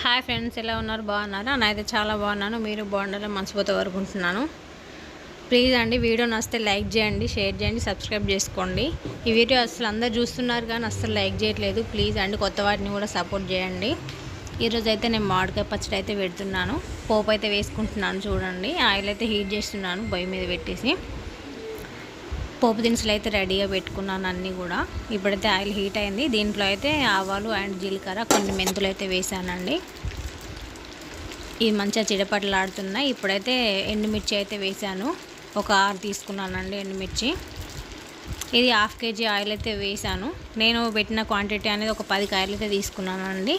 Hi friends, ఎలా ఉన్నారు? బాగున్నారా? నేనైతే చాలా బాగున్నాను. మీరు బాగుండాలని మనస్ఫూర్తిగా కోరుకుంటున్నాను. ప్లీజ్ అండి, వీడియో నచ్చితే లైక్ చేయండి, షేర్ చేయండి, సబ్స్క్రైబ్ చేసుకోండి. ఈ వీడియో అసలు అందరు చూస్తున్నారు కానీ అసలు లైక్ చేయట్లేదు. ప్లీజ్ అండి, కొత్త వాటిని కూడా సపోర్ట్ చేయండి. ఈరోజు అయితే నేను మామిడికాయ పచ్చడి అయితే పెడుతున్నాను. పోపు అయితే వేసుకుంటున్నాను. చూడండి, ఆయిల్ అయితే హీట్ చేస్తున్నాను పొయ్యి మీద పెట్టేసి. పోపు దినుసులు అయితే రెడీగా పెట్టుకున్నాను అన్నీ కూడా. ఇప్పుడైతే ఆయిల్ హీట్ అయింది. దీంట్లో అయితే ఆవాలు అండ్ జీలకర్ర, కొన్ని మెంతులు అయితే వేసానండి. ఇవి మంచిగా చిటపటలాడుతున్నాయి. ఇప్పుడైతే ఎండుమిర్చి అయితే వేసాను. ఒక 6 తీసుకున్నానండి ఎండుమిర్చి. ఇది 1/2 kg ఆయిల్ అయితే వేసాను. నేను పెట్టిన క్వాంటిటీ అనేది ఒక 10 కాయలు అయితే తీసుకున్నానండి.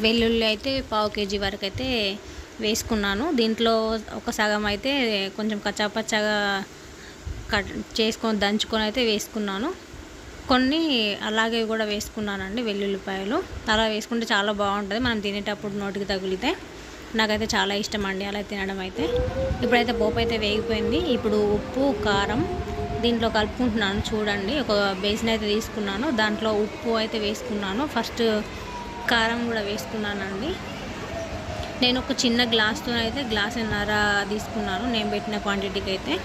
వెల్లుల్లి అయితే 1/2 kg వరకు అయితే వేసుకున్నాను. దీంట్లో ఒక సగం అయితే కొంచెం కచ్చాపచ్చాగా చేసుకొని దంచుకొని అయితే వేసుకున్నాను. కొన్ని అలాగే కూడా వేసుకున్నానండి వెల్లుల్లిపాయలు. అలా వేసుకుంటే చాలా బాగుంటుంది మనం తినేటప్పుడు నోటికి తగిలితే. నాకైతే చాలా ఇష్టం అండి అలా తినడం అయితే. ఇప్పుడైతే పోపు అయితే వేగిపోయింది. ఇప్పుడు ఉప్పు, కారం దీంట్లో కలుపుకుంటున్నాను. చూడండి, ఒక బేసిన్ అయితే తీసుకున్నాను. దాంట్లో ఉప్పు అయితే వేసుకున్నాను. ఫస్ట్ కారం కూడా వేసుకున్నానండి. నేను ఒక చిన్న గ్లాస్తో అయితే గ్లాసున్నర తీసుకున్నాను నేను పెట్టిన క్వాంటిటీకి అయితే.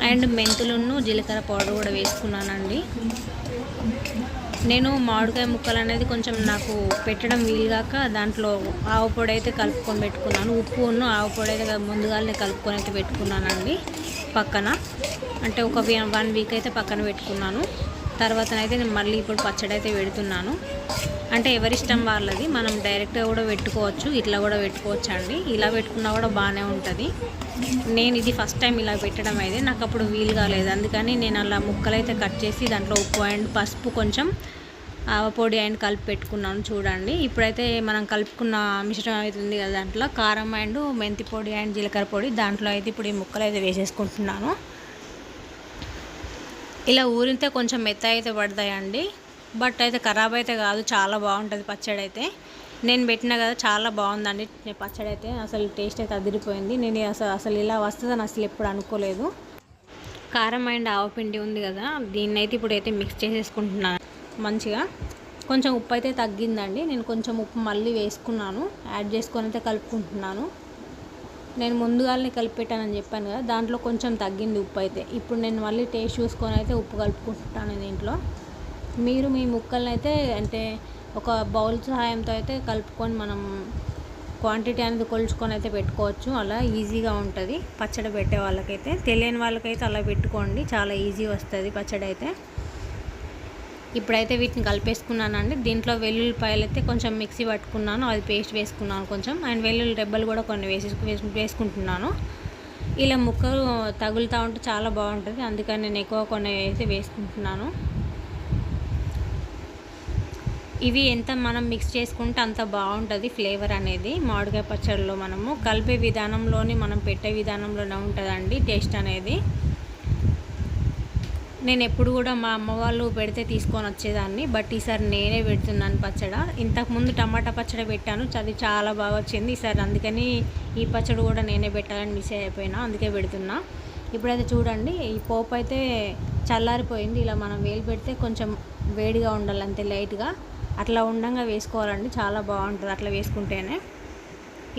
అండ్ మెంతులను జీలకర్ర పౌడర్ కూడా వేసుకున్నానండి. నేను మామిడికాయ ముక్కలు అనేది కొంచెం నాకు పెట్టడం వీలుగాక దాంట్లో ఆవు పొడి అయితే కలుపుకొని పెట్టుకున్నాను. ఉప్పును ఆవు పొడి అయితే ముందుగానే కలుపుకొని అయితే పెట్టుకున్నానండి పక్కన. అంటే ఒక 1 వీక్ అయితే పక్కన పెట్టుకున్నాను. తర్వాతనైతే నేను మళ్ళీ ఇప్పుడు పచ్చడి అయితే పెడుతున్నాను. అంటే ఎవరిష్టం వాళ్ళది. మనం డైరెక్ట్గా కూడా పెట్టుకోవచ్చు, ఇట్లా కూడా పెట్టుకోవచ్చు అండి. ఇలా పెట్టుకున్నా కూడా బాగానే ఉంటుంది. నేను ఇది ఫస్ట్ టైం ఇలా పెట్టడం అయితే నాకు అప్పుడు వీలు కాలేదు. అందుకని నేను అలా ముక్కలు అయితే కట్ చేసి దాంట్లో ఉప్పు అండ్ పసుపు, కొంచెం ఆవపొడి అండ్ కలిపి పెట్టుకున్నాను. చూడండి, ఇప్పుడైతే మనం కలుపుకున్న మిశ్రమం అయితే ఉంది కదా, దాంట్లో కారం అండ్ మెంతి పొడి అండ్ జీలకర్ర పొడి, దాంట్లో అయితే ఇప్పుడు ఈ ముక్కలు అయితే వేసేసుకుంటున్నాను. ఇలా ఊరితే కొంచెం మెత్త అయితే పడతాయండి. బట్ అయితే ఖరాబ్ అయితే కాదు, చాలా బాగుంటుంది పచ్చడి అయితే. నేను పెట్టినా కదా, చాలా బాగుందండి పచ్చడి అయితే. అసలు టేస్ట్ అయితే అదిరిపోయింది. నేను అసలు ఇలా వస్తుందని అసలు ఎప్పుడు అనుకోలేదు. కారం అండ్ ఆవపిండి ఉంది కదా, దీన్ని అయితే ఇప్పుడైతే మిక్స్ చేసేసుకుంటున్నాను మంచిగా. కొంచెం ఉప్పు అయితే తగ్గిందండి. నేను కొంచెం ఉప్పు మళ్ళీ వేసుకున్నాను, యాడ్ చేసుకొని అయితే కలుపుకుంటున్నాను. నేను ముందుగానే కలిపి పెట్టానని చెప్పాను కదా, దాంట్లో కొంచెం తగ్గింది ఉప్పు అయితే. ఇప్పుడు నేను మళ్ళీ టేస్ట్ చూసుకొని అయితే ఉప్పు కలుపుకుంటున్నాను దీంట్లో. మీరు మీ ముక్కలను అయితే అంటే ఒక బౌల్ సహాయంతో అయితే కలుపుకొని మనం క్వాంటిటీ అనేది కొలుచుకొని అయితే పెట్టుకోవచ్చు. అలా ఈజీగా ఉంటుంది పచ్చడి పెట్టే వాళ్ళకైతే. తెలియని వాళ్ళకైతే అలా పెట్టుకోండి, చాలా ఈజీ వస్తుంది పచ్చడి అయితే. ఇప్పుడైతే వీటిని కలిపేసుకున్నానండి. దీంట్లో వెల్లుల్లిపాయలు అయితే కొంచెం మిక్సీ పట్టుకున్నాను, అది పేస్ట్ వేసుకున్నాను కొంచెం. అండ్ వెల్లుల్లి రెబ్బలు కూడా కొన్ని వేసుకుంటున్నాను. ఇలా ముక్కలు తగులుతూ ఉంటే చాలా బాగుంటుంది. అందుకని నేను ఎక్కువ కొన్ని అయితే వేసుకుంటున్నాను. ఇవి ఎంత మనం మిక్స్ చేసుకుంటే అంత బాగుంటుంది ఫ్లేవర్ అనేది మామిడికాయ పచ్చడిలో. మనము కలిపే విధానంలోని, మనం పెట్టే విధానంలోనే ఉంటుందండి టేస్ట్ అనేది. నేను ఎప్పుడు కూడా మా అమ్మ వాళ్ళు పెడితే తీసుకొని వచ్చేదాన్ని, బట్ ఈసారి నేనే పెడుతున్నాను పచ్చడి. ఇంతకుముందు టమాటా పచ్చడి పెట్టాను, అది చాలా బాగా వచ్చింది ఈసారి. అందుకని ఈ పచ్చడి కూడా నేనే పెట్టాలని మిస్ అయిపోయినా, అందుకే పెడుతున్నా. ఇప్పుడైతే చూడండి, ఈ పోపు అయితే చల్లారిపోయింది. ఇలా మనం వేలు పెడితే కొంచెం వేడిగా ఉండాలి అంతే, లైట్గా అట్లా ఉండంగా వేసుకోవాలండి. చాలా బాగుంటుంది అట్లా వేసుకుంటేనే.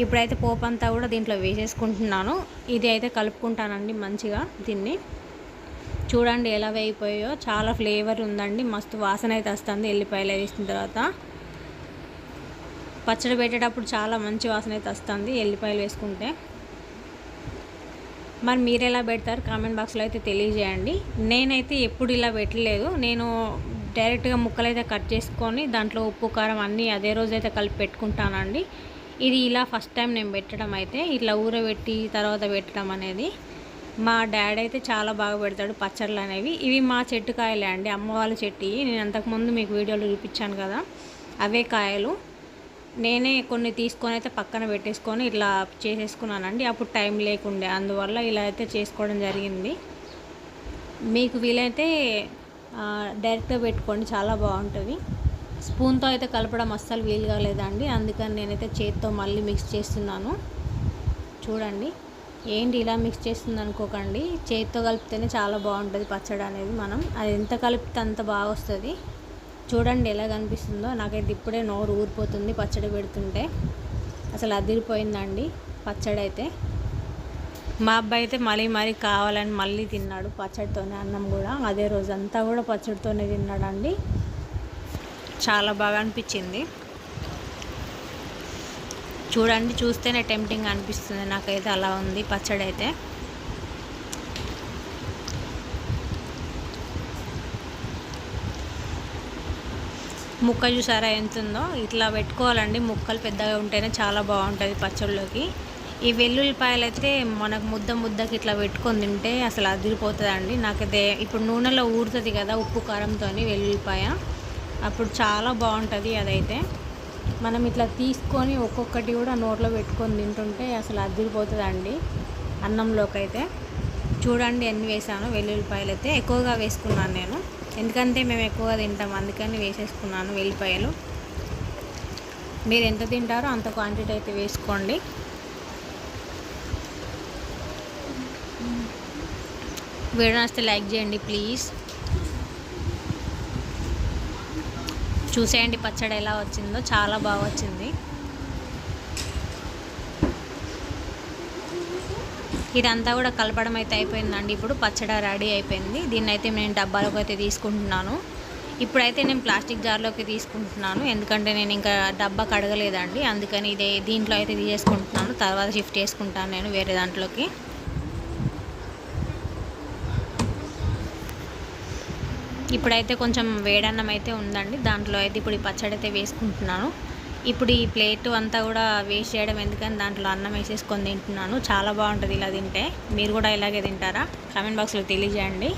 ఇప్పుడైతే పోపు అంతా కూడా దీంట్లో వేసేసుకుంటున్నాను. ఇది అయితే కలుపుకుంటానండి మంచిగా దీన్ని. చూడండి ఎలా వేగిపోయాయో, చాలా ఫ్లేవర్ ఉందండి, మస్తు వాసన అయితే వస్తుంది ఎల్లిపాయలు వేసిన తర్వాత. పచ్చడి పెట్టేటప్పుడు చాలా మంచి వాసన అయితే వస్తుంది ఎల్లిపాయలు వేసుకుంటే. మరి మీరు ఎలా పెడతారు కామెంట్ బాక్స్లో అయితే తెలియజేయండి. నేనైతే ఎప్పుడు ఇలా పెట్టలేదు. నేను డైరెక్ట్గా ముక్కలు అయితే కట్ చేసుకొని దాంట్లో ఉప్పు, కారం అన్నీ అదే రోజు అయితే కలిపి పెట్టుకుంటానండి. ఇది ఇలా ఫస్ట్ టైం నేను పెట్టడం అయితే, ఇట్లా ఊరబెట్టి తర్వాత పెట్టడం అనేది. మా డాడీ అయితే చాలా బాగా పెడతాడు పచ్చళ్ళు అనేవి. ఇవి మా చెట్టు కాయలే అండి, అమ్మ వాళ్ళ చెట్టు. నేను అంతకుముందు మీకు వీడియోలో చూపించాను కదా, అవే కాయలు. నేనే కొన్ని తీసుకొని అయితే పక్కన పెట్టేసుకొని ఇట్లా చేసేసుకున్నానండి. అప్పుడు టైం లేకుండే, అందువల్ల ఇలా అయితే చేసుకోవడం జరిగింది. మీకు వీలైతే డైరెక్ట్గా పెట్టుకోండి, చాలా బాగుంటుంది. స్పూన్తో అయితే కలపడం అస్సలు వీలు కాలేదండి, అందుకని నేనైతే చేతితో మళ్ళీ మిక్స్ చేస్తున్నాను. చూడండి, ఏంటి ఇలా మిక్స్ చేస్తుంది అనుకోకండి, చేతితో కలిపితేనే చాలా బాగుంటుంది పచ్చడి అనేది. మనం అది ఎంత కలిపితే అంత బాగా వస్తుంది. చూడండి ఎలా కనిపిస్తుందో. నాకైతే ఇప్పుడే నోరు ఊరిపోతుంది పచ్చడి పెడుతుంటే. అసలు అదిరిపోయిందండి పచ్చడి అయితే. మా అబ్బాయి అయితే మరీ కావాలని మళ్ళీ తిన్నాడు పచ్చడితోనే. అన్నం కూడా అదే రోజంతా కూడా పచ్చడితోనే తిన్నాడండి. చాలా బాగా అనిపించింది. చూడండి, చూస్తేనే టెంప్టింగ్ అనిపిస్తుంది నాకైతే. అలా ఉంది పచ్చడి అయితే. ముక్క చూసారా ఎంత ఉందో. ఇట్లా పెట్టుకోవాలండి, ముక్కలు పెద్దగా ఉంటేనే చాలా బాగుంటుంది పచ్చడిలోకి. ఈ వెల్లుల్లిపాయలు అయితే మనకు ముద్దకి ఇట్లా పెట్టుకొని తింటే అసలు అదిరిపోతుందండి. నాకైతే ఇప్పుడు నూనెలో ఊరుతుంది కదా ఉప్పు కారంతో వెల్లుల్లిపాయ, అప్పుడు చాలా బాగుంటుంది అదైతే. మనం ఇట్లా తీసుకొని ఒక్కొక్కటి కూడా నోట్లో పెట్టుకొని తింటుంటే అసలు అదిరిపోతుందండి అన్నంలోకి అయితే. చూడండి ఎన్ని వేసాను వెల్లుల్లిపాయలు అయితే. ఎక్కువగా వేసుకున్నాను నేను, ఎందుకంటే మేము ఎక్కువగా తింటాం అందుకని వేసేసుకున్నాను వెల్లిపాయలు. మీరు ఎంత తింటారో అంత క్వాంటిటీ అయితే వేసుకోండి. వీడియో నచ్చితే లైక్ చేయండి ప్లీజ్. చూసేయండి పచ్చడి ఎలా వచ్చిందో, చాలా బాగా వచ్చింది. ఇదంతా కూడా కలపడం అయితే అయిపోయిందండి. ఇప్పుడు పచ్చడి రెడీ అయిపోయింది. దీన్ని అయితే నేను డబ్బాలోకి అయితే తీసుకుంటున్నాను. ఇప్పుడైతే నేను ప్లాస్టిక్ జార్లోకి తీసుకుంటున్నాను, ఎందుకంటే నేను ఇంకా డబ్బా కడగలేదండి. అందుకని దీంట్లో అయితే తీసేసుకుంటున్నాను. తర్వాత షిఫ్ట్ చేసుకుంటాను నేను వేరే దాంట్లోకి. ఇప్పుడైతే కొంచెం వేడన్నం అయితే ఉందండి, దాంట్లో అయితే ఇప్పుడు ఈ పచ్చడి అయితే వేసుకుంటున్నాను. ఇప్పుడు ఈ ప్లేట్ అంతా కూడా వేస్ట్ చేయడం ఎందుకని దాంట్లో అన్నం వేసేసుకొని తింటున్నాను. చాలా బాగుంటుంది ఇలా తింటే. మీరు కూడా ఇలాగే తింటారా? కామెంట్ బాక్స్లో తెలియజేయండి.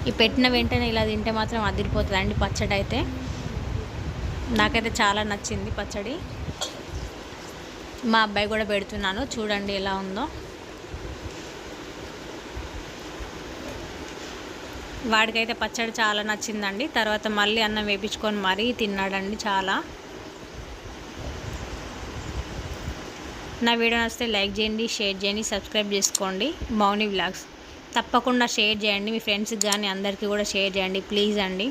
ఈ పెట్టిన వెంటనే ఇలా తింటే మాత్రం అదిరిపోతుందండి పచ్చడి అయితే. నాకైతే చాలా నచ్చింది పచ్చడి. మా అబ్బాయి కూడా పెడుతున్నాను, చూడండి ఎలా ఉందో. వాడికైతే పచ్చడి చాలా నచ్చిందండి. తర్వాత మళ్ళీ అన్నం వేపించుకొని మరీ తిన్నాడండి చాలా. నా వీడియో నచ్చితే లైక్ చేయండి, షేర్ చేయండి, సబ్స్క్రైబ్ చేసుకోండి. మౌని వ్లాగ్స్ తప్పకుండా షేర్ చేయండి మీ ఫ్రెండ్స్కి కానీ అందరికీ కూడా షేర్ చేయండి ప్లీజ్ అండి.